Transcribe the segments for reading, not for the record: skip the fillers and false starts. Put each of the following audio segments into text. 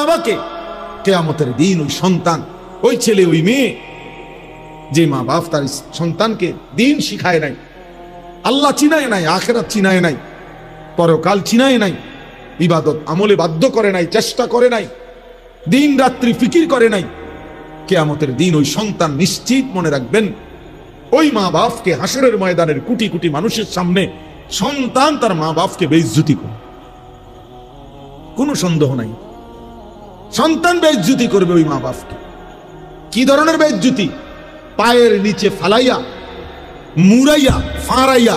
বাবাকে কিয়ামতের দিন ওই সন্তান, ওই ছেলে, ওই মেয়ে, যে মা বাপ তার সন্তানকে দিন শিখায় নাই, আল্লাহ চিনায় নাই, আখিরাত চিনায় নাই, পরকাল চিনায় নাই, ইবাদত আমলে বাধ্য করে নাই, চেষ্টা করে নাই, দিন রাত্রি ফিকির করে নাই, কিয়ামতের দিন ওই সন্তান নিশ্চিত মনে রাখবেন ওই মা বাপকে হাসরের ময়দানের কোটি কোটি মানুষের সামনে সন্তান তার মা বাপকে বেইজ্জতি করে, কোনো সন্দেহ নাই। সন্তান বেইজ্জতি করবে ওই মা বাপকে। কি ধরনের বেইজ্জতি? পায়ের নিচে ফালাইয়া, মুড়াইয়া, ফাঁড়াইয়া,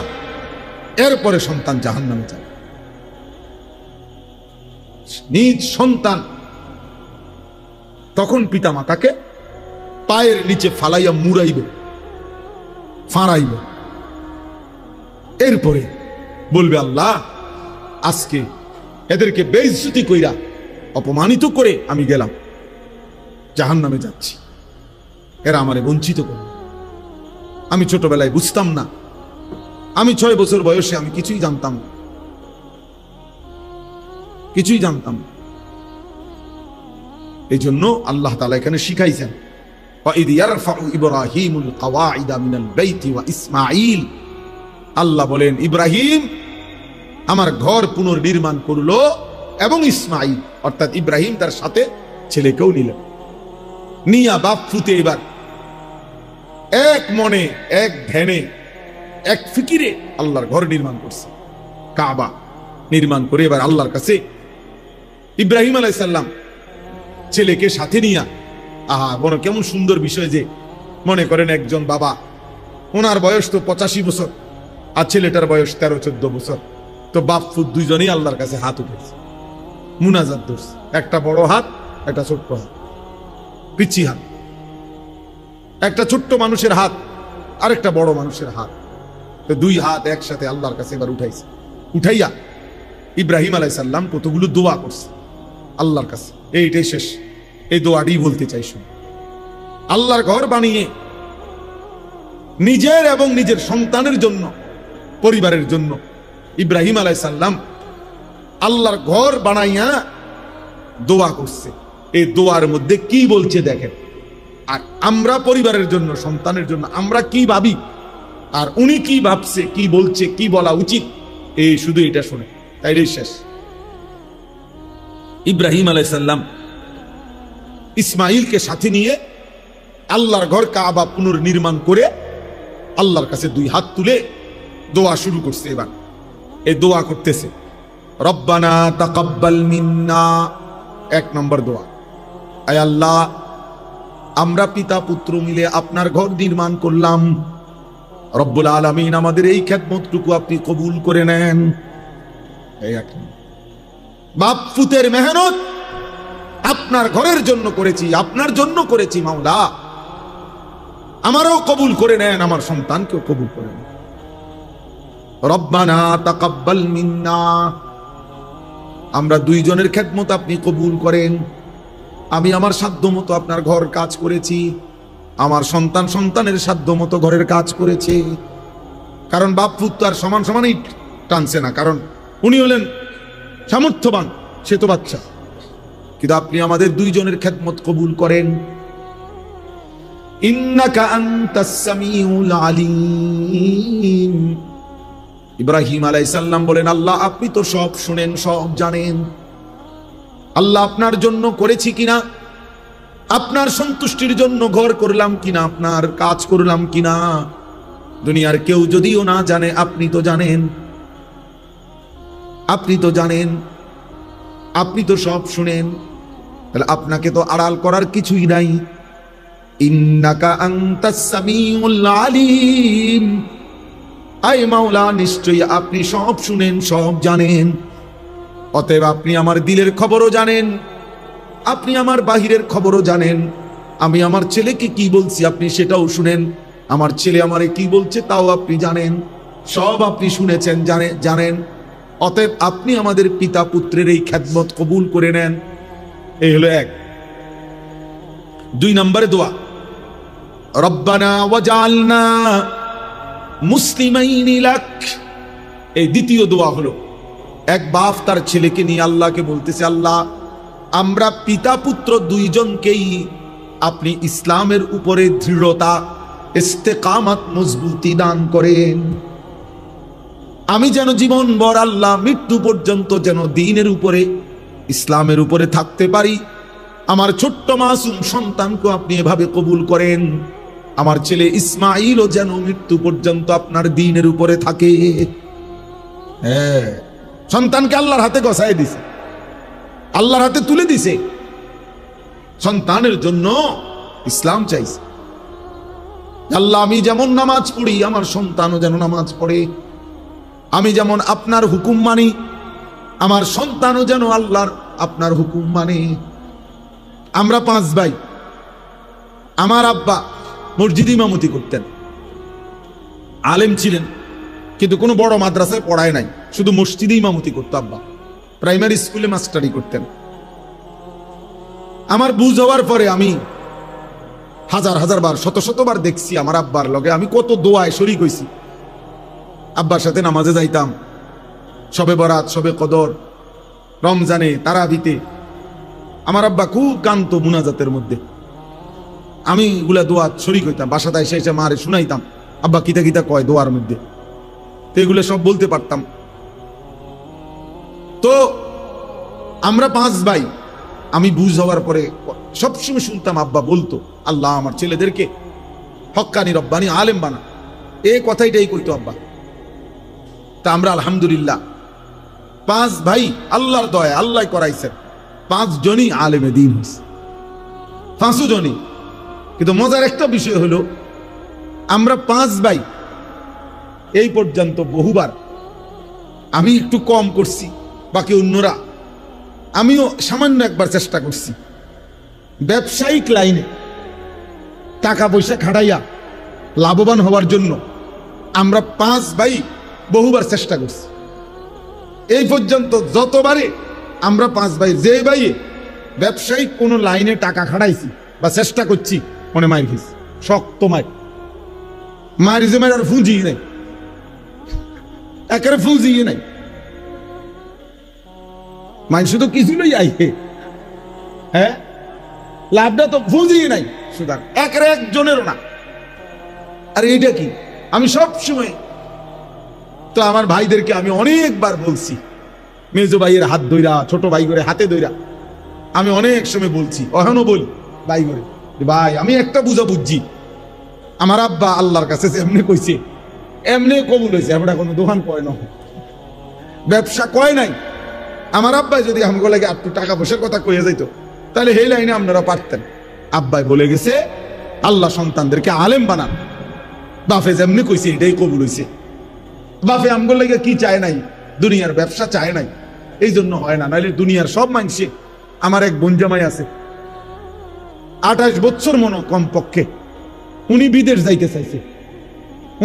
এরপরে সন্তান জাহান্নামে যাবে। নিজ সন্তান তখন পিতা মাতাকে পায়ের নিচে ফালাইয়া মুড়াইবে, ফাঁড়াইবে, এরপরে বলবে আল্লাহ আজকে এদেরকে বেইজ্জতি কইরা, অপমানিত করে আমি গেলাম, জাহান্নামে যাচ্ছি, এরা আমারে বঞ্চিত করে। আমি ছোটবেলায় বুঝতাম না, আমি 6 বছর বয়সে আমি কিছুই জানতাম না, কিছুই জানতাম না। এই জন্য আল্লাহ তাআলা এখানে শিখাইছেন, وَإِذْ يَرْفَعُ إِبْرَاهِيمُ الْقَوَاعِدَ مِنَ الْبَيْتِ وَإِسْمَاعِيلُ, আল্লাহ বলেন ইব্রাহিম আমার ঘর পুনর্নির্মাণ করলো, এবং ইসমাইল অর্থাৎ ইব্রাহিম তার সাথে ছেলেকেও নিলেন, নিয়া বাপ ফুতে এবার এক মনে, এক ধ্যানে, এক ফিকিরে আল্লাহর ঘর নির্মাণ করছে, কাবা নির্মাণ করে এবার আল্লাহর কাছে ইব্রাহিম আলাইহিস সালাম ছেলেকে সাথে নিয়া, আহা বড় কেমন সুন্দর বিষয় যে মনে করেন একজন বাবা, ওনার বয়স তো 85 বছর আর ছেলেটার বয়স 13-14 বছর, তো বাপ ফুত দুইজনেই আল্লাহর কাছে হাত উঠেছে, মুনাজাত ধরছে, একটা বড় হাত, একটা ছোট্ট হাত, পিচ্ছি হাত, একটা ছোট্ট মানুষের হাত আর একটা বড় মানুষের হাত, তো 2 হাত একসাথে আল্লাহর কাছে এবার উঠাইছে। উঠাইয়া ইব্রাহিম আলাইহিস সালাম কতগুলো দোয়া করছে আল্লাহর কাছে, এইটাই শেষ, এই দোয়াটি বলতে চাই শুনুন। আল্লাহর ঘর বানিয়ে নিজের এবং নিজের সন্তানের জন্য, পরিবারের জন্য ইব্রাহিম আলাইহিস সালাম আল্লাহর ঘর বানাইয়া দোয়া করছে। এই দোয়ার মধ্যে কি বলছে দেখেন, আর আমরা পরিবারের জন্য, সন্তানের জন্য আমরা কি ভাবি, আর উনি কি ভাবছে, কি বলছে, কি বলা উচিত, এই শুধু এটা শুনে, তাইলে শেষ। ইব্রাহিম আলাইহিস সালাম ইসমাইলকে সাথে নিয়ে আল্লাহর ঘর কাবা পুনর্নির্মাণ করে আল্লাহর কাছে 2 হাত তুলে দোয়া শুরু করছে। এবার এই দোয়া করতেছে, রব্বানা তাকাব্বাল মিন্না, 1 নম্বর দোয়া, আয় আল্লাহ আমরা পিতা পুত্র মিলে আপনার ঘর নির্মাণ করলাম, রব্বুল আলামিন আমাদের এই খেদমতটুকু আপনি কবুল করে নেন। এই বাপ ফুতের মেহনত আপনার ঘরের জন্য করেছি, আপনার জন্য করেছি, মাওলা আমারও কবুল করে নেন, আমার সন্তানকেও কবুল করে নেন। রব্বানা তাকাব্বাল মিন্না, আমরা 2 জনের খেদমত আপনি কবুল করেন। আমি আমার সাধ্য মতো আপনার ঘর কাজ করেছি, আমার সন্তান সন্তানের সাধ্য মতো ঘরের কাজ করেছে, কারণ বাপ পুত্র আর সমান সমানই টানছে না, কারণ উনি হলেন সামর্থ্যবান, সে তো বাচ্চা, কিন্তু আপনি আমাদের 2 জনের খেদমত কবুল করেন। ইন্নাকা আনতাস সামিউল আলিম, ইব্রাহিম আলাইহিস সালাম বলেন আল্লাহ আপনি তো সব শুনেন, সব জানেন। আল্লাহ আপনার জন্য করেছি কিনা, আপনার সন্তুষ্টির জন্য ঘর করলাম কিনা, আপনার কাজ করলাম কিনা, দুনিয়ার কেউ যদিও না জানে আপনি তো জানেন, আপনি তো জানেন, আপনি তো সব শুনেন, তাহলে আপনাকে তো আড়াল করার কিছুই নাই। ইন্নাকা আনতাস সামিউল আলিম, আয় মাওলা নিশ্চয়ই আপনি সব শুনেন, সব জানেন, অতএব আপনি আমার দিলের খবরও জানেন, আপনি আমার বাহিরের খবরও জানেন। আমি আমার ছেলেকে কি বলছি আপনি সেটাও শুনেন, আমার ছেলে আমারে কি বলছে তাও আপনি জানেন, সব আপনি শুনেছেন, জানেন। অতএব আপনি আমাদের পিতা পুত্রের এই খেদমত কবুল করে নেন। এই হলো 1। 2 নম্বরে দোয়া, রব্বানা ওয়াজআলনা মুসলিমাইনি লাক। এই দ্বিতীয় দোয়া হলো, এক বাপ তার ছেলেকে নিয়ে আল্লাহকে বলতেছে, আল্লাহ আমরা পিতা পুত্র দুইজনকেই আপনি ইসলামের উপরে দৃঢ়তা, ইস্তেকামাত, মজবুতি দান করেন। আমি যেন জীবনভর আল্লাহ মৃত্যু পর্যন্ত যেন দ্বীনের উপরে, ইসলামের উপরে থাকতে পারি। আমার ছোট্ট মাসুম সন্তানকে আপনি এভাবে কবুল করেন। আমার ছেলে ইসমাইলও যেন মৃত্যু পর্যন্ত আপনার দ্বীনের উপরে থাকে। হ্যাঁ, সন্তানকে আল্লাহর হাতে গছায় দিছে, আল্লাহর হাতে তুলে দিছে। সন্তানের জন্য ইসলাম চাইছে। আল্লাহ, আমি যেমন নামাজ পড়ি আমার সন্তানও যেন নামাজ পড়ে, আমি যেমন আপনার হুকুম মানি আমার সন্তানও যেন আল্লাহর আপনার হুকুম মানে। আমরা 5 ভাই। আমার আব্বা মসজিদে ইমামতি করতেন, আলেম ছিলেন, কিন্তু কোনো বড় মাদ্রাসায় পড়ায় নাই, শুধু মসজিদে ইমামতি করতো আব্বা। প্রাইমারি স্কুলে মাস্টারি করতেন। আমার বুঝ হওয়ার পরে আমি হাজার হাজার বার, শত শতবার দেখছি আমার আব্বার লগে আমি কত দোয়ায় শরীক হইছি। আব্বার সাথে নামাজে যাইতাম, শবে বরাত, শবে কদর, রমজানে, তারাবিতে। আমার আব্বা খুব কান্ত মুনাজাতের মধ্যে, আমি এগুলা দোয়া শরীক হইতাম। বাসাতে এসে এসে মারে শুনাইতাম আব্বা কিতা কিতা কয় দোয়ার মধ্যে, তো এগুলো সব বলতে পারতাম। তো আমরা 5 ভাই। আমি বুঝ হওয়ার পরে সবসময় শুনতাম আব্বা বলতো, আল্লাহ আমার ছেলেদেরকে হক্কানি রব্বানি আলেম বানা, এই কথাইটাই কইতো আব্বা। তা আমরা আলহামদুলিল্লাহ 5 ভাই, আল্লাহর দয়া, আল্লাহ করাইছেন 5 জনই আলেমে দ্বীন হইছে, 5 জনই। কিন্তু মজার একটা বিষয় হলো, আমরা 5 ভাই এই পর্যন্ত বহুবার, আমি একটু কম করছি, বাকি অন্যরা, আমিও সামান্য একবার চেষ্টা করছি ব্যবসায়িক লাইনে টাকা পয়সা খাটাইয়া লাভবান হওয়ার জন্য। আমরা 5 ভাই বহুবার চেষ্টা করছি। এই পর্যন্ত যতবারে আমরা 5 ভাই, যে ভাই ব্যবসায়িক কোনো লাইনে টাকা খাটাইছি বা চেষ্টা করছি, মনে মার খেয়েছি, শক্ত মার, মারি যে মার আর ফুঁজি নাই, একেবারে ফুঁজি নাই। মানুষ তো কিছু লই আইহে, হ্যাঁ, লাভটা তো ফুঁজি নাই, সুতরাং একেবারে একজনেরও না। আর এইটা কি, আমি সব সময় তো আমার ভাইদেরকে আমি অনেকবার বলছি, মেজো ভাইয়ের হাত ধইরা, ছোট ভাই করে হাতে ধইরা আমি অনেক সময় বলছি, এখনো বলি ভাই করে, ভাই আমি একটা বুঝা বুঝছি, আমার আব্বা আল্লাহর কাছে এমনি কইছে, এমনি কবুল হয়েছে, আমরা কোনো দোকান কয় না, ব্যবসা কয় নাই। আমার আব্বাই যদি আমাকে লাগে একটু টাকা পয়সার কথা কইয়া যাইতো, তাহলে এই লাইনে আপনারা পারতেন। আব্বাই বলে গেছে আল্লাহ সন্তানদেরকে আলেম বানান, বাফে যেমনি কইছে এটাই কবুল হয়েছে। বাফে আমগো লাগে কি চায় নাই, দুনিয়ার ব্যবসা চায় নাই, এই জন্য হয় না। নাইলে দুনিয়ার সব মানুষে, আমার এক বোন জামাই আছে 28 বছর মনে কম পক্ষে, উনি বিদেশ যাইতে চাইছে,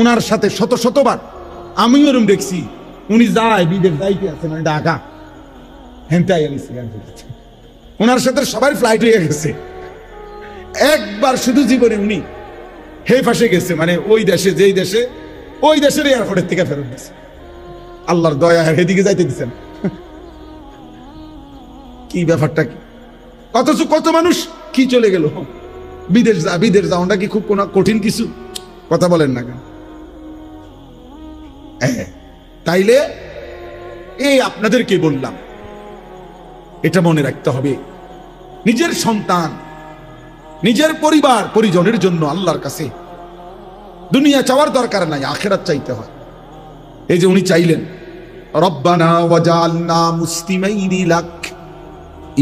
উনার সাথে শত শতবার আমি ওরম দেখছি, উনি যায় বিদেশ যাইতে আছে, মানে ঢাকা হেনতে গেছে, ওনার সাথে সবার ফ্লাইট হয়ে গেছে। একবার শুধু জীবনে উনি হে ফাঁসে গেছে, মানে ওই দেশে, যেই দেশে, ওই দেশের এয়ারপোর্টের থেকে ফেরত দিচ্ছে। আল্লাহর দয়া, এদিকে যাইতে দিচ্ছেন, কি ব্যাপারটা কি? অথচ কত মানুষ কি চলে গেল বিদেশ, বিদেশ যাওয়াটা কি খুব কোন কঠিন কিছু? কথা বলেন না কেন? তাইলে এই আপনাদেরকে বললাম, এটা মনে রাখতে হবে, নিজের সন্তান, নিজের পরিবার পরিজনের জন্য আল্লাহর কাছে দুনিয়া চাওয়ার দরকার নাই, আখিরাত চাইতে হয়। এই যে উনি চাইলেন, রব্বানা ওয়াজআলনা মুসলিমাইনি লাক,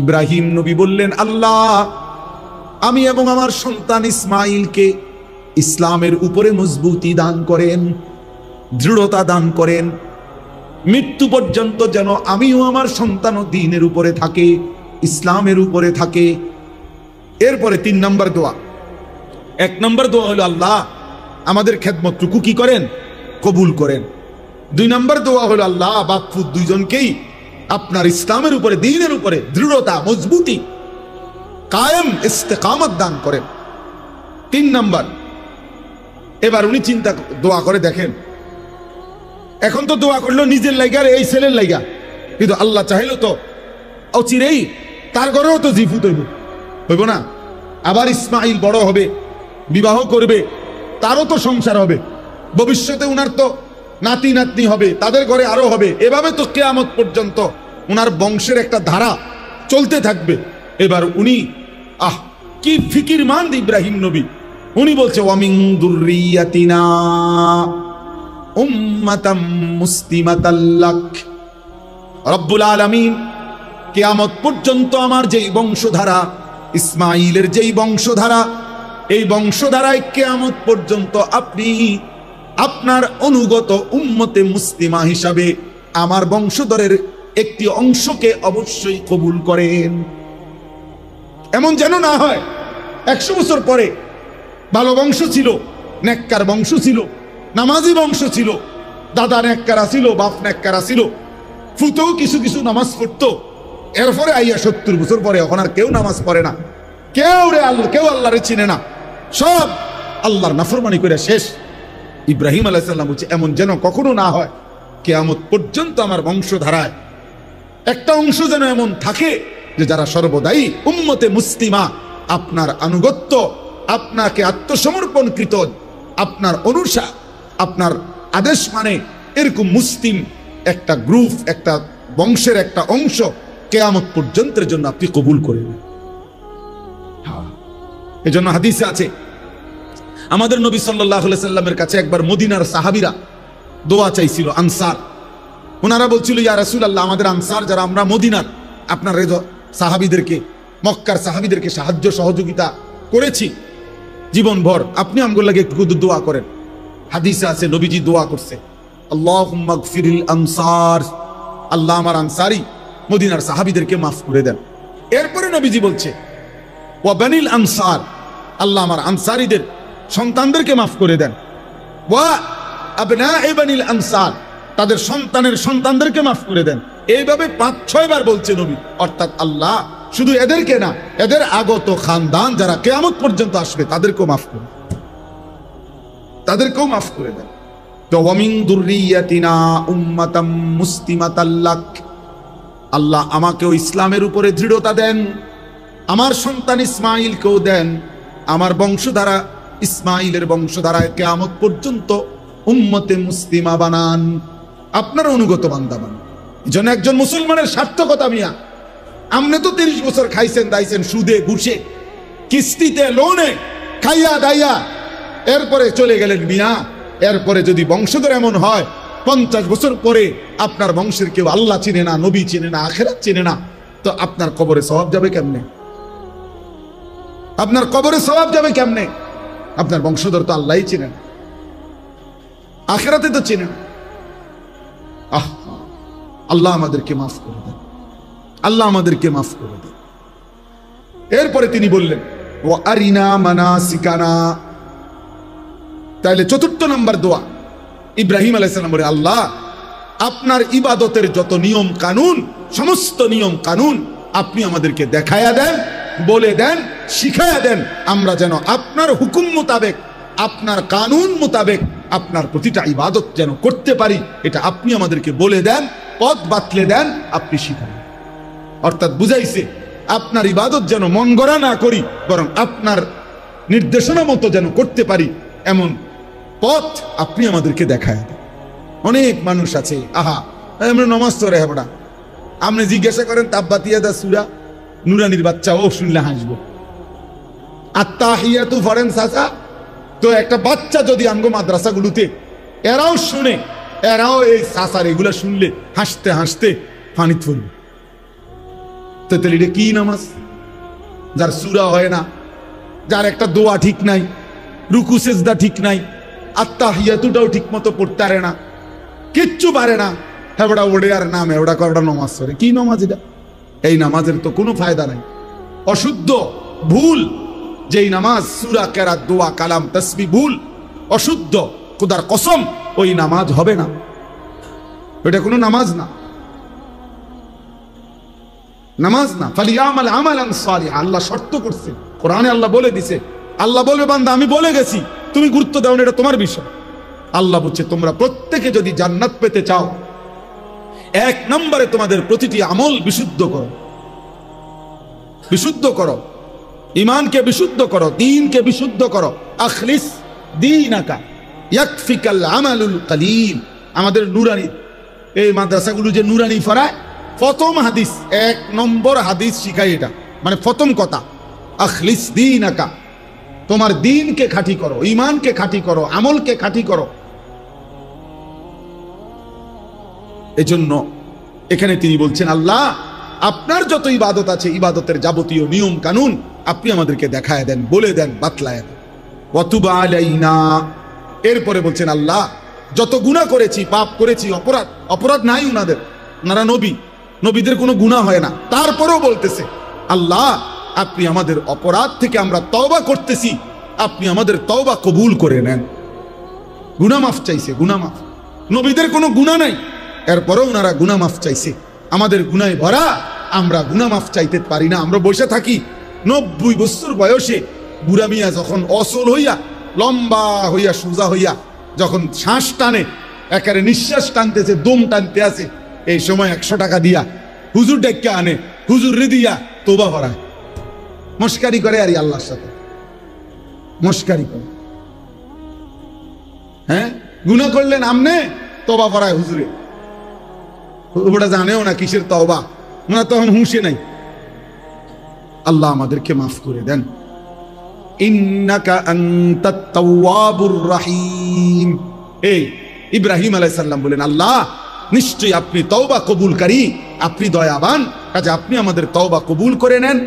ইব্রাহিম নবী বললেন, আল্লাহ আমি এবং আমার সন্তান ইসমাইলকে ইসলামের উপরে মজবুতি দান করেন, দৃঢ়তা দান করেন, মৃত্যু পর্যন্ত যেন আমিও আমার সন্তানও দ্বীনের উপরে থাকে, ইসলামের উপরে থাকে। এরপরে 3 নম্বর দোয়া। 1 নম্বর দোয়া হলো আল্লাহ আমাদের খেদমতটুকু কি করেন, কবুল করেন। 2 নম্বর দোয়া হলো আল্লাহ বাপ পুত দুইজনকেই আপনার ইসলামের উপরে, দ্বীনের উপরে দৃঢ়তা, মজবুতি, কায়েম ইস্তেকামত দান করেন। 3 নম্বর, এবার উনি চিন্তা দোয়া করে দেখেন, এখন তো দোয়া করলো নিজের লাইগা, এই ছেলের লাইগা, কিন্তু আল্লাহ চাইলো তো অচিরেই তার ঘরেও তো জিফুত হইব না? আবার ইসমাইল বড় হবে, বিবাহ করবে, তারও তো সংসার হবে, ভবিষ্যতে উনার তো নাতি নাতনি হবে, তাদের ঘরে আরো হবে, এভাবে তো কিয়ামত পর্যন্ত উনার বংশের একটা ধারা চলতে থাকবে। এবার উনি কি ফিকিরমান ইব্রাহিম নবী, উনি বলছে ওয়ামিন দুররিয়াতিনা উম্মাতাম মুসলিমাতাল লাক, রব্বুল আলামিন কিয়ামত পর্যন্ত আমার যেই বংশধারা, ইসমাইলের যেই বংশধারা, এই বংশধারায় কিয়ামত পর্যন্ত আপনি আপনার অনুগত উম্মতে মুসলিমা হিসাবে আমার বংশধরের একটি অংশকে অবশ্যই কবুল করেন। এমন যেন না হয় 100 বছর পরে ভালো বংশ ছিল, নেককার বংশ ছিল, নামাজি বংশ ছিল, দাদা নেককার ছিল, বাপ নেককার ছিল, ফুতেও কিছু কিছু নামাজ পড়তো, এরপরে আইয়া 70 বছর পরে এখন আর কেউ নামাজ পড়ে না, কেউ আল্লাহরে চিনে না, সব আল্লাহর নাফরমানি করে শেষ। ইব্রাহিম আলাইহিস সালাম বলছে এমন যেন কখনো না হয়, কিয়ামত পর্যন্ত আমার বংশধারায় একটা অংশ যেন এমন থাকে যে যারা সর্বদাই উম্মতে মুসলিমা, আপনার আনুগত্য, আপনাকে আত্মসমর্পণকৃত, আপনার অনুসার, আপনার আদেশ মানে এরকম মুসলিম একটা গ্রুপ, একটা বংশের একটা অংশ কিয়ামত পর্যন্তের জন্য আপনি কবুল করেন। এজন্য হাদিসে আছে, আমাদের নবী সাল্লাল্লাহু আলাইহি সাল্লামের কাছে একবার মদিনার সাহাবীরা দোয়া চাইছিল, আনসার, ওনারা বলছিল ইয়া রাসূলুল্লাহ, আমাদের আনসার যারা আমরা মদিনার আপনার সাহাবীদেরকে, মক্কার সাহাবীদেরকে সাহায্য সহযোগিতা করেছি জীবনভর, আপনি আমগুলো লাগে একটু দোয়া করেন। হাদিসে আছে নবীজি দোয়া করছে, আল্লাহুম্মা গফিরিল আনসার, আল্লাহ আমার আনসারি মদিনার সাহাবীদেরকে মাফ করে দেন। এরপরে নবীজি বলছে ওয়া বানিল আনসার, আল্লাহ আমার আনসারীদের সন্তানদেরকে মাফ করে দেন। ওয়া আবনাই বানিল আনসার, তাদের সন্তানের সন্তানদেরকে মাফ করে দেন। এইভাবে 5-6 বার বলছে নবী, অর্থাৎ আল্লাহ শুধু এদেরকে না, এদের আগত খানদান যারা কিয়ামত পর্যন্ত আসবে তাদেরকেও মাফ করে, তাদেরকেও মাফ করে দেন। তো ওয়ামিন দুররিয়াতিনা উম্মাতাম মুসলিমাতাল লাক, আল্লাহ আমাকেও ইসলামের উপরে দৃঢ়তা দেন, আমার সন্তান ইসমাইলকেও দেন, আমার বংশধারা ইসমাইলের বংশধারায় কিয়ামত পর্যন্ত উম্মতে মুসলিমা বানান, আপনার অনুগত বান্দা বানান। এজন্য একজন মুসলমানের সার্থকতা মিয়া, আপনি তো 30 বছর খাইছেন দাইছেন সুদে ঘুষে কিস্তিতে লোনে খাইয়া দাইয়া, এরপরে চলে গেলেন মিয়া। এরপরে যদি বংশধর এমন হয় 50 বছর পরে আপনার বংশের কেউ আল্লাহ চিনে না, নবী চিনে না, আখিরাত চিনে না, তো আপনার কবরে সওয়াব যাবে কেমনে? আপনার কবরে সওয়াব যাবে কেমনে? আপনার বংশধর তো আল্লাহই চিনেন, আখিরাতে তো চিনেন। আল্লাহ আমাদেরকে মাফ করে দেন, আল্লাহ আমাদেরকে মাফ করে দেন। এরপরে তিনি বললেন ওয়া আরিনা মানাসিকানা, তাহলে 4 নম্বর দোয়া ইব্রাহিম আলাইহিস সালাম বলে, আল্লাহ আপনার ইবাদতের যত নিয়ম কানুন, সমস্ত নিয়ম কানুন আপনি আমাদেরকে দেখায়া দেন, বলে দেন, শিখায়া দেন, আমরা যেন আপনার হুকুম মোতাবেক, আপনার কানুন মোতাবেক আপনার প্রতিটা ইবাদত যেন করতে পারি, এটা আপনি আমাদেরকে বলে দেন, পথ বাতলে দেন, আপনি শিখান। অর্থাৎ বুঝাইছে আপনার ইবাদত যেন মন গড়া না করি, বরং আপনার নির্দেশনা মতো যেন করতে পারি, এমন পথ আপনি আমাদেরকে দেখায় দেন। অনেক মানুষ আছে, আমরা নমাজ তো রে বড়া, আপনি জিজ্ঞাসা করেন তাব্বাতিয়াদা সূরা নুরানির বাচ্চা ও শুনলে হাসবো, আত্তাহিয়াতু ফরেন চাচা, তো একটা বাচ্চা যদি আমগো মাদ্রাসাগুলোতে এরাও শুনে, এরাও এই চাচার এগুলা শুনলে হাসতে হাসতে পানি তুলবে, তো তাহলে এটা কি নামাজ? যার সূরা হয় না, যার একটা দোয়া ঠিক নাই, রুকু সেজদা ঠিক নাই, আত্তাহিয়াতুটাও ঠিক মতো পড়তে পারে না, কিচ্ছু পারে না, হ্যাঁ ওটা ওড়ে আর নামে ওটা করা নামাজ করে, কি নামাজ এটা? এই নামাজের তো কোনো ফায়দা নাই, অশুদ্ধ, ভুল। যেই নামাজ সূরা কেরাত দোয়া কালাম তাসবিহ ভুল, অশুদ্ধ, খোদার কসম ওই নামাজ হবে না, এটা কোনো নামাজ না, নামাজ না। ফালিয়ামাল আমালান সালিহা, আল্লাহ শর্ত করছে কোরআনে, আল্লাহ বলে দিছে, আল্লাহ বলবে বান্দা আমি বলে গেছি, তুমি গুরুত্ব দাও না, এটা তোমার বিষয়। আল্লাহ বলছে তোমরা প্রত্যেকে যদি জান্নাত পেতে চাও, 1 নম্বরে তোমাদের প্রতিটি আমল বিশুদ্ধ করো, বিশুদ্ধ করো, ইমানকে বিশুদ্ধ করো, দ্বীনকে বিশুদ্ধ করো। আখলিস দীনাকা ইয়াকফিকাল আমালুল কালিল। আমাদের নুরানি এই মাদ্রাসাগুলো যে নুরানি পড়ায়, প্রথম হাদিস, 1 নম্বর হাদিস শিখায় এটা, মানে প্রথম কথা, আখলিস দীনাকা, তোমার দ্বীনকে খাঁটি করো, ইমানকে খাঁটি করো, আমলকে খাঁটি করো। এজন্য এখানে তিনি বলছেন, আল্লাহ আপনার যত ইবাদত আছে, ইবাদতের যাবতীয় নিয়ম কানুন আপনি আমাদেরকে দেখায় দেন, বলে দেন, বাতলায় দেন। ওয়াতুব আলাইনা, এরপরে বলছেন আল্লাহ যত গুনাহ করেছি, পাপ করেছি, অপরাধ নাই উনাদের, ওনারা নবীদের কোনো গুনাহ হয় না, তারপরেও বলতেছে আল্লাহ আপনি আমাদের অপরাধ থেকে আমরা তওবা করতেছি, আপনি আমাদের তওবা কবুল করে নেন। গুনাহ মাফ চাইছে, গুনাহ মাফ, নবীদের কোনো গুনাহ নাই, এরপরেও ওনারা গুনাহ মাফ চাইছে। আমাদের গুনাহে ভরা, আমরা গুনাহ মাফ চাইতে পারি না। আমরা বসে থাকি 90 বছর বয়সে, বুড়া মিয়া যখন অসল হইয়া, লম্বা হইয়া, সোজা হইয়া যখন শ্বাস টানে, একেবারে নিঃশ্বাস টানতেছে, দম টানতে আছে, এই সময় 100 টাকা দিয়া হুজুর ডেকে আনে, হুজুর রে দিয়া তোবা ভরায়, মস্কারি করে আর আল্লাহর সাথে মস্কারি করে। হ্যাঁ, গুনাহ করলেন আমনে, তোবা ভরায় হুজুরে, ওটা জানেও না কিসের তওবা, ওনার তখন হুঁশে নাই। আল্লাহ আমাদেরকে মাফ করে দেন। ইন্নাকা আনতাত তাওয়াবুর রহিম। এই ইব্রাহিম আলাইহিস সালাম বলেন, আল্লাহ নিশ্চয়ই আপনি তওবা কবুলকারী, আপনি দয়াবান, কাজে আপনি আমাদের তওবা কবুল করে নেন,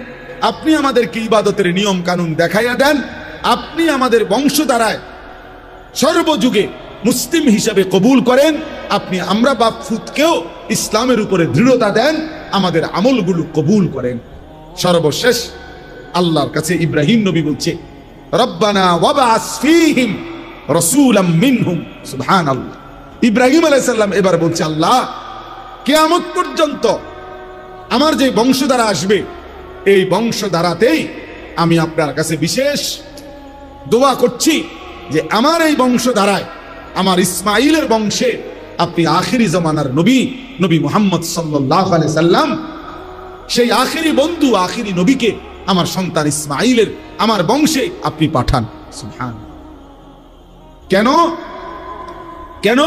আপনি আমাদেরকে ইবাদতের নিয়ম কানুন দেখাইয়া দেন, আপনি আমাদের বংশধারায় সর্বযুগে মুসলিম হিসাবে কবুল করেন, আপনি আমরা বাপ ফুতকেও ইসলামের উপরে দৃঢ়তা দেন, আমাদের আমলগুলো কবুল করেন। সর্বশেষ আল্লাহর কাছে ইব্রাহিম নবী বলছে, রব্বানা ওয়াবআস ফীহিম রাসূলাম মিনহুম। সুবহানাল্লাহ। ইব্রাহিম আলাইহিস সালাম এবার বলছে, আল্লাহ কিয়ামত পর্যন্ত আমার যে বংশধারা আসবে, এই বংশধারাতেই আমি আপনার কাছে বিশেষ দোয়া করছি যে আমার এই বংশধারায়, আমার ইসমাইলের বংশে আপনি আখিরি জামানার নবী মুহাম্মদ সাল্লাল্লাহু আলাইহি সাল্লাম, সেই আখিরি বন্ধু, আখিরি নবীকে আমার সন্তান ইসমাইলের আমার বংশে আপনি পাঠান। সুবহানাল্লাহ। কেন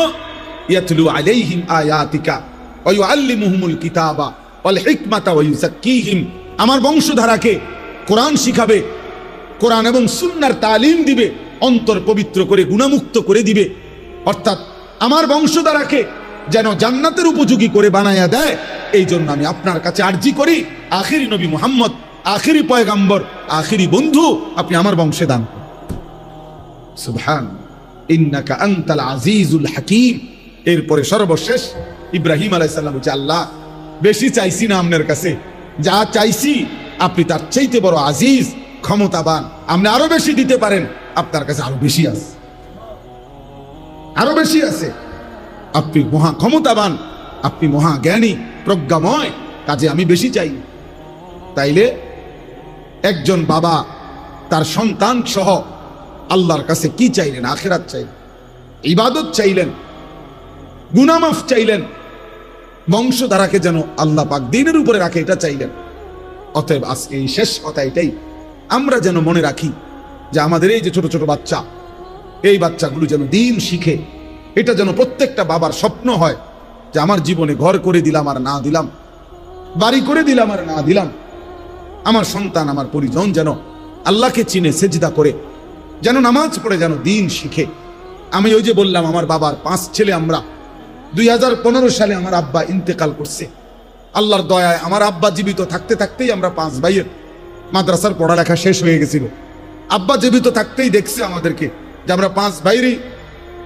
ইয়াতলু আলাইহিম আয়াতিকা ওয়া ইউআল্লিমুহুমুল কিতাবা ওয়াল হিকমাতা ওয়া ইউযাক্কিহিম, আমার বংশধারাকে কোরআন শিখাবে, কোরআন এবং সুন্নাহর তালিম দিবে, অন্তর পবিত্র করে গুনাহমুক্ত করে দিবে। অর্থাৎ আমার বংশধারাকে যেন জান্নাতের উপযোগী করে বানায়া দেয়, এই জন্য আমি আপনার কাছে আরজি করি, আখিরি নবী মুহাম্মদ, আখিরি পয়গাম্বর, আখিরি বন্ধু আপনি আমার বংশে দান করুন। সুবহানাল্লাহ। ইন্নাকা আনতাল আজিজুল হাকীম। এরপরে সর্বশেষ ইব্রাহিম আলাইহিস সালাম বলছে, আল্লাহ বেশি চাইছি না আপনার কাছে, যা চাইছি আপনি তার চাইতে বড় আজিজ, ক্ষমতাবান, আপনি আরো বেশি দিতে পারেন, আপনার কাছে আরো বেশি আছে, আরো বেশি আছে। আপনি মহা ক্ষমতাবান, আপনি মহা জ্ঞানী, প্রজ্ঞাময়, কাজে আমি বেশি চাই। তাইলে একজন বাবা তার সন্তান সহ আল্লাহর কাছে কি চাইলেন? আখিরাত চাইলেন, ইবাদত চাইলেন, গুনাহ মাফ চাইলেন, বংশধারাকে যেন আল্লাহ পাক দ্বীনের উপরে রাখে, এটা চাইলেন। অতএব আজকে এই শেষ কথা এটাই, আমরা যেন মনে রাখি যে আমাদের এই যে ছোট ছোট বাচ্চা, এই বাচ্চাগুলো যেন দ্বীন শিখে। এটা যেন প্রত্যেকটা বাবার স্বপ্ন হয় যে আমার জীবনে ঘর করে দিলাম আর না দিলাম, বাড়ি করে দিলাম আর না দিলাম, আমার সন্তান, আমার পরিজন যেন আল্লাহকে চিনে সেজদা করে, যেন নামাজ পড়ে, যেন দ্বীন শিখে। আমি ওই যে বললাম আমার বাবার 5 ছেলে, আমরা 2015 সালে আমার আব্বা ইন্তেকাল করছে। আল্লাহর দয়ায় আমার আব্বা জীবিত থাকতে থাকতেই আমরা 5 ভাইয়ের মাদ্রাসার পড়ালেখা শেষ হয়ে গেছিল। আব্বা জীবিত থাকতেই দেখছে আমাদেরকে যে আমরা 5 ভাইয়েরই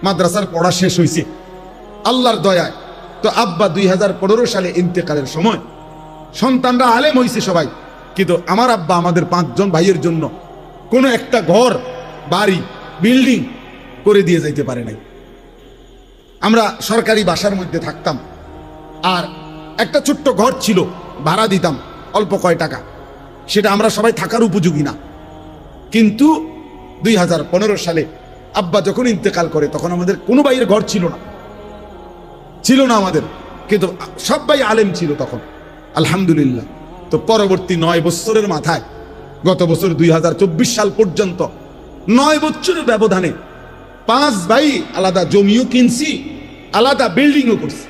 মাদ্রাসার পড়া শেষ হয়েছে আল্লাহর দয়ায়। তো আব্বা 2015 সালে ইন্তেকালের সময় সন্তানরা আলেম হয়েছে সবাই, কিন্তু আমার আব্বা আমাদের 5 জন ভাইয়ের জন্য কোনো একটা ঘর, বাড়ি, বিল্ডিং করে দিয়ে যাইতে পারে নাই। আমরা সরকারি বাসার মধ্যে থাকতাম, আর একটা ছোট্ট ঘর ছিল, ভাড়া দিতাম অল্প কয় টাকা, সেটা আমরা সবাই থাকার উপযোগী না। কিন্তু 2015 সালে আব্বা যখন ইন্তেকাল করে তখন আমাদের কোনো ভাইয়ের ঘর ছিল না আমাদের, কিন্তু সব ভাই আলেম ছিল তখন, আলহামদুলিল্লাহ। তো তো পরবর্তী 9 বছরের মাথায় গত বছর 2024 সাল পর্যন্ত 9 বছরের ব্যবধানে 5 ভাই আলাদা জমিও কিনছি, আলাদা বিল্ডিংও করছি।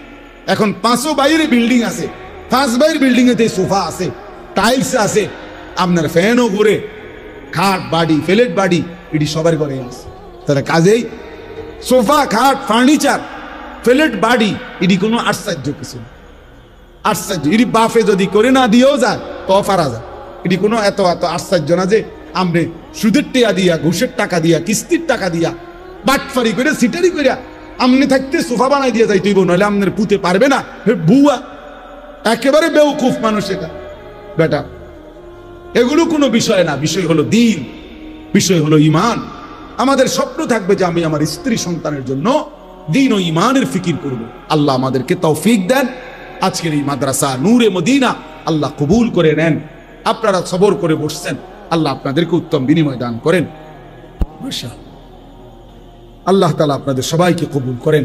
এখন 5 বাইরে বিল্ডিং আছে, 5 বাইরের বিল্ডিং এতে সোফা আছে, টাইলস আছে, আপনার ফ্যানও ঘুরে, খাট বাড়ি ফ্ল্যাট বাড়ি এটি সবার ঘরে আছে। তাহলে কাজেই সোফা খাট ফার্নিচার ফ্ল্যাট বাড়ি এটি কোনো আশ্চর্য কিছু না। আশ্চর্য এটি বাফে যদি করে না দিয়েও যায় তো পারা যায়। এটি কোনো এত এত আশ্চর্য না যে আপনি সুদের টাকা দিয়া, ঘুষের টাকা দিয়া, কিস্তির টাকা দিয়া, বাটফারি করে সিটারি করে আমনে থাকতে সোফা বানাই দিয়ে যাই তুই, নইলে আপনার পুঁতে পারবে না। বুয়া একেবারে বেউকুফ মানুষ এটা বেটা। এগুলো কোনো বিষয় না, বিষয় হলো দিন, বিষয় হলো ঈমান। আমাদের স্বপ্ন থাকবে যে আমি আমার স্ত্রী সন্তানের জন্য দিন ও ঈমানের ফিকির করব। আল্লাহ আমাদেরকে তৌফিক দেন। আজকের এই মাদ্রাসা নূরে মদিনা আল্লাহ কবুল করে নেন। আপনারা সবর করে বসছেন, আল্লাহ আপনাদেরকে উত্তম বিনিময় দান করেন। মাশাআল্লাহ, আল্লাহ তাআলা আপনাদের সবাইকে কবুল করেন।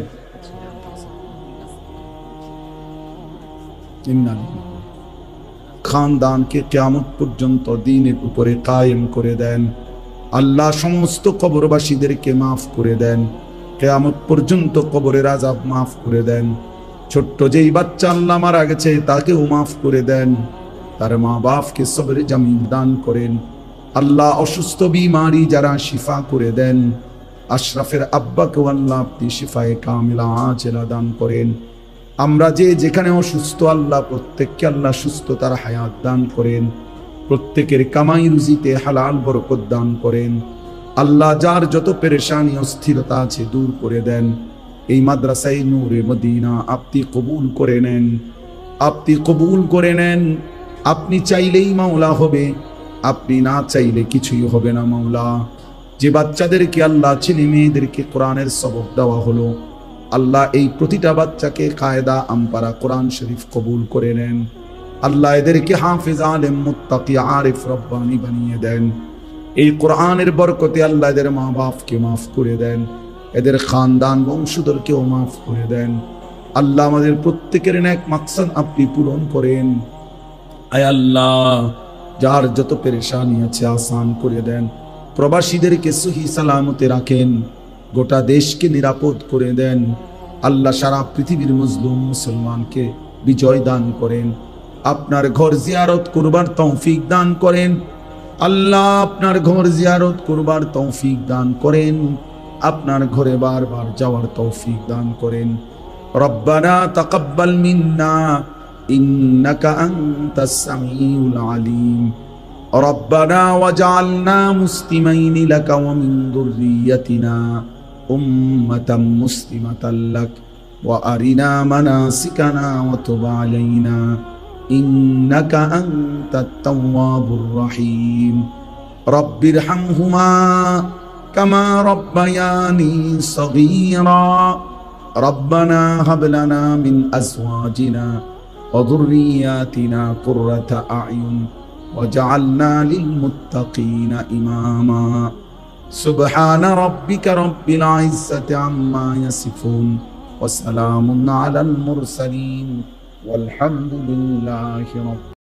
খানদানকে কিয়ামত পর্যন্ত দ্বীনের উপরে কায়েম করে দেন। আল্লাহ সমস্ত কবরবাসীদেরকে মাফ করে দেন। কিয়ামত পর্যন্ত কবরের আযাব মাফ করে দেন। ছোট্ট যেই বাচ্চা আল্লাহ মারা গেছে তাকেও মাফ করে দেন। তার মা বাপকে সবরে জামিল দান করেন। আল্লাহ অসুস্থ বিমারি যারা শিফা করে দেন। আশরাফের আব্বাকে আল্লাহ আপনি শিফায়ে কামিলা আজেলা দান করেন। আমরা যে যেখানে অসুস্থ আল্লাহ প্রত্যেককে আল্লাহ সুস্থতার হায়াত দান করেন। প্রত্যেকের কামাই রুজিতে হালাল বরকত দান করেন। আল্লাহ যার যত পেরেশানি অস্থিরতা আছে দূর করে দেন। এই মাদ্রাসায়ে নূরে মদিনা আপনি কবুল করে নেন, আপনি কবুল করে নেন। আপনি চাইলেই মাওলা হবে, আপনি না চাইলে কিছুই হবে না মাওলা। যে বাচ্চাদেরকে আল্লাহ ছেলে মেয়েদেরকে কোরআনের সবক দেওয়া হলো, আল্লাহ এই প্রতিটা বাচ্চাকে কায়দা আমপারা কোরআন শরীফ কবুল করে নেন। আল্লাহ এদেরকে হাফেজ আলেম মুত্তাকি আরিফ রব্বানি বানিয়ে দেন। এই কোরআনের বরকতে আল্লাহ এদের মা বাপকে মাফ করে দেন, এদের খানদান বংশধরকেও মাফ করে দেন। আল্লাহ আমাদের প্রত্যেকের নেক মাকসাদ আপনি পূরণ করেন। আয় আল্লাহ যার যত পেরেশানি আছে আসান করে দেন। প্রবাসীদেরকে সহি সালামতে রাখেন, গোটা দেশকে নিরাপদ করে দেন। আল্লাহ সারা পৃথিবীর মুসলিম মুসলমানকে বিজয় দান করেন। আপনার ঘর জিয়ারত করবার তৌফিক দান করেন। আল্লাহ আপনার ঘর জিয়ারত করবার তৌফিক দান করেন। আপনার ঘরে বারবার যাওয়ার তৌফিক দান করেন। রব্বানা তাকাব্বাল মিন্না ইন্নাকা আনতাস সামিউল আলিম। রব্বানা ওয়াজআলনা মুসলিমাইনি লাকা ওয়া মিন যুররিয়্যাতিনা উম্মাতাম মুসলিমাতাল লাক ওয়া আরিনা মানাসিকানা ওয়া তুব আলাইনা ইন্নাকা আনতাত তাওয়াবুর রহিম। রব্বিরহামহুমা কামা রব্বায়ানি সগীরা। রব্বানা হাব লানা মিন আজওয়াজিনা ওয়া যুররিয়্যাতিনা কুররাতা আ'য়ুন ওয়াজআলনা লিল মুত্তাকিনা ইমামা। সুবহানা রাব্বিকা রাব্বিল ইজ্জাতি আম্মা ইয়াসিফুন ওয়া সালামুন আলাল মুরসালিন ওয়ালহামদুলিল্লাহি রাব্বিল